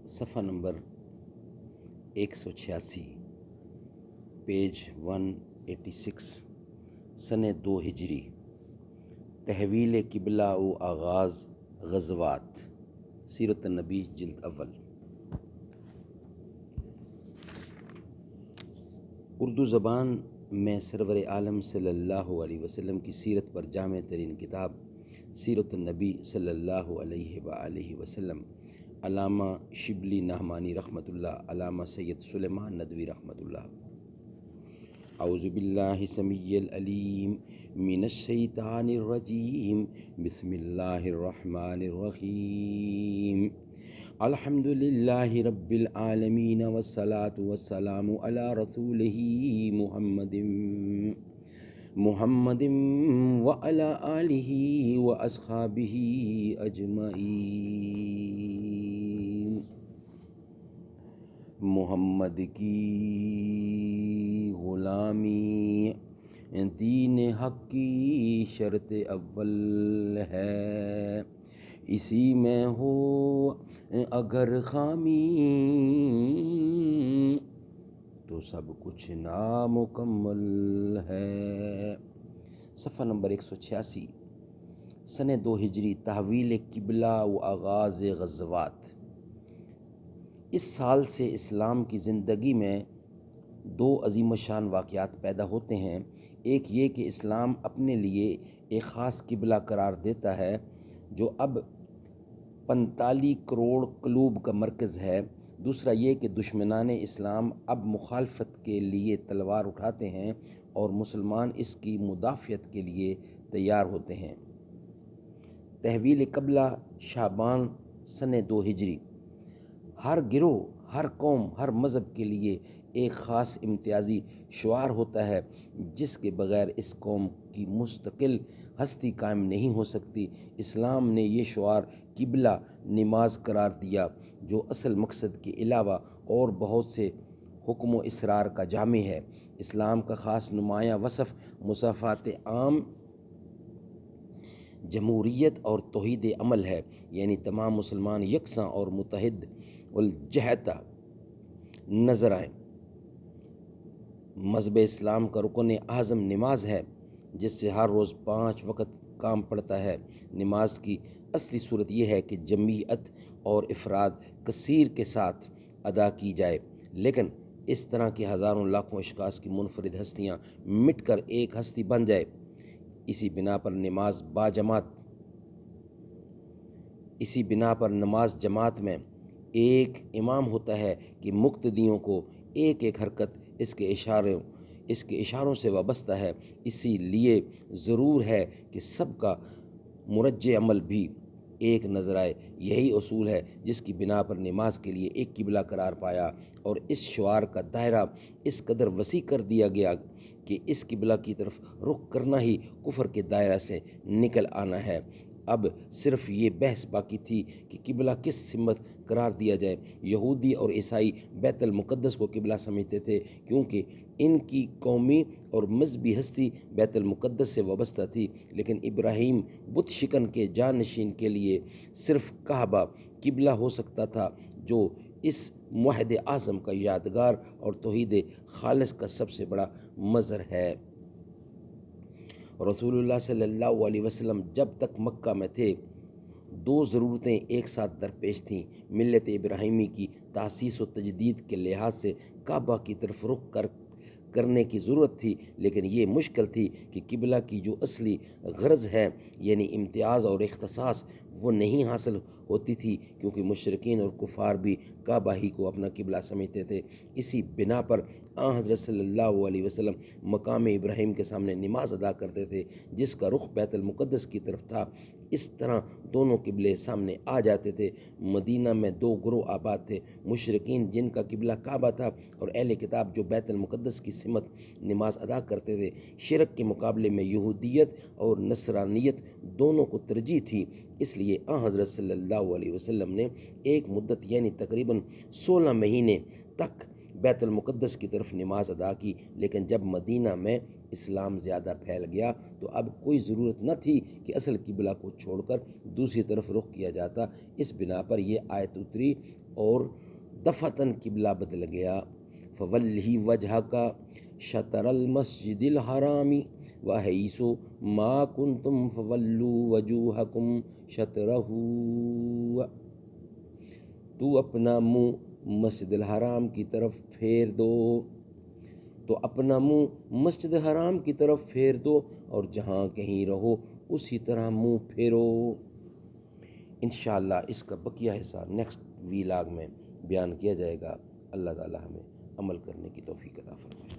صفحہ number 186، page 186، سن 2 ہجری، تحویل قبلہ و آغاز غزوات، سیرت النبی جلد اول۔ اردو زبان میں سرور عالم صلی اللہ علیہ وسلم کی سیرت پر جامع ترین کتاب سیرت النبی صلی اللہ علیہ وآلہ وسلم، علامہ شبلی نعمانی رحمۃ اللہ، علامہ سید سلیمان ندوی رحمۃ اللہ۔ اعوذ باللہ سمیع العلیم من الشیطان الرجیم، بسم اللہ الرحمن الرحیم، الحمد للہ رب العالمین والصلاة والسلام علی رسولہ محمد وعلی آلہ واصحابہ اجمعین۔ محمد کی غلامی دین حق کی شرط اول ہے، اسی میں ہو اگر خامی تو سب کچھ نامکمل ہے۔ صفحہ نمبر 186، سن 2 ہجری، تحویل قبلہ و آغاز غزوات۔ اس سال سے اسلام کی زندگی میں 2 عظیم الشان واقعات پیدا ہوتے ہیں۔ ایک یہ کہ اسلام اپنے لیے ایک خاص قبلہ قرار دیتا ہے جو اب 45 کروڑ قلوب کا مرکز ہے۔ دوسرا یہ کہ دشمنان اسلام اب مخالفت کے لیے تلوار اٹھاتے ہیں اور مسلمان اس کی مدافعت کے لیے تیار ہوتے ہیں۔ تحویل قبلہ شعبان سن 2 ہجری۔ ہر گروہ، ہر قوم، ہر مذہب کے لیے ایک خاص امتیازی شعار ہوتا ہے جس کے بغیر اس قوم کی مستقل ہستی قائم نہیں ہو سکتی۔ اسلام نے یہ شعار قبلہ نماز قرار دیا جو اصل مقصد کے علاوہ اور بہت سے حکم و اسرار کا جامع ہے۔ اسلام کا خاص نمایاں وصف مساوات عام، جمہوریت اور توحید عمل ہے، یعنی تمام مسلمان یکساں اور متحد الجہت نظر آئیں۔ مذہب اسلام کا رکن اعظم نماز ہے جس سے ہر روز 5 وقت کام پڑتا ہے۔ نماز کی اصلی صورت یہ ہے کہ جمعیت اور افراد کثیر کے ساتھ ادا کی جائے، لیکن اس طرح کی ہزاروں لاکھوں اشخاص کی منفرد ہستیاں مٹ کر ایک ہستی بن جائے۔ اسی بنا پر نماز جماعت میں ایک امام ہوتا ہے کہ مقتدیوں کو ایک ایک حرکت اس کے اشاروں سے وابستہ ہے۔ اسی لیے ضرور ہے کہ سب کا مرجع عمل بھی ایک نظر آئے۔ یہی اصول ہے جس کی بنا پر نماز کے لیے ایک قبلہ قرار پایا اور اس شعار کا دائرہ اس قدر وسیع کر دیا گیا کہ اس قبلہ کی طرف رخ کرنا ہی کفر کے دائرہ سے نکل آنا ہے۔ اب صرف یہ بحث باقی تھی کہ قبلہ کس سمت قرار دیا جائے۔ یہودی اور عیسائی بیت المقدس کو قبلہ سمجھتے تھے کیونکہ ان کی قومی اور مذہبی ہستی بیت المقدس سے وابستہ تھی، لیکن ابراہیم بت شکن کے جانشین کے لیے صرف کعبہ قبلہ ہو سکتا تھا جو اس موحد اعظم کا یادگار اور توحید خالص کا سب سے بڑا مظہر ہے۔ رسول اللہ صلی اللہ علیہ وسلم جب تک مکہ میں تھے 2 ضرورتیں ایک ساتھ درپیش تھیں۔ ملت ابراہیمی کی تاسیس و تجدید کے لحاظ سے کعبہ کی طرف رخ کرنے کی ضرورت تھی، لیکن یہ مشکل تھی کہ قبلہ کی جو اصلی غرض ہے یعنی امتیاز اور اختصاص وہ نہیں حاصل ہوتی تھی کیونکہ مشرکین اور کفار بھی کعبہ ہی کو اپنا قبلہ سمجھتے تھے۔ اسی بنا پر حضرت صلی اللہ علیہ وسلم مقام ابراہیم کے سامنے نماز ادا کرتے تھے جس کا رخ بیت المقدس کی طرف تھا۔ اس طرح دونوں قبلے سامنے آ جاتے تھے۔ مدینہ میں 2 گروہ آباد تھے، مشرکین جن کا قبلہ کعبہ تھا اور اہل کتاب جو بیت المقدس کی سمت نماز ادا کرتے تھے۔ شرک کے مقابلے میں یہودیت اور نصرانیت دونوں کو ترجیح تھی، اس لیے حضرت صلی اللہ علیہ وسلم نے ایک مدت یعنی تقریباً 16 مہینے تک بیت المقدس کی طرف نماز ادا کی، لیکن جب مدینہ میں اسلام زیادہ پھیل گیا تو اب کوئی ضرورت نہ تھی کہ اصل قبلہ کو چھوڑ کر دوسری طرف رخ کیا جاتا۔ اس بنا پر یہ آیت اتری اور دفعتاً قبلہ بدل گیا۔ فَوَلِّهِ وَجْهَكَ شَطْرَ الْمَسْجِدِ الْحَرَامِ وَحَيْثُ مَا كُنْتُمْ فَوَلُّوا وُجُوهَكُمْ شَطْرَهُ، تو اپنا منہ مسجد الحرام کی طرف پھیر دو، تو اپنا منہ مسجد حرام کی طرف پھیر دو اور جہاں کہیں رہو اسی طرح منہ پھیرو۔ انشاءاللہ اس کا بقیہ حصہ نیکسٹ ویلاگ میں بیان کیا جائے گا۔ اللہ تعالی ہمیں عمل کرنے کی توفیق عطا فرمائے۔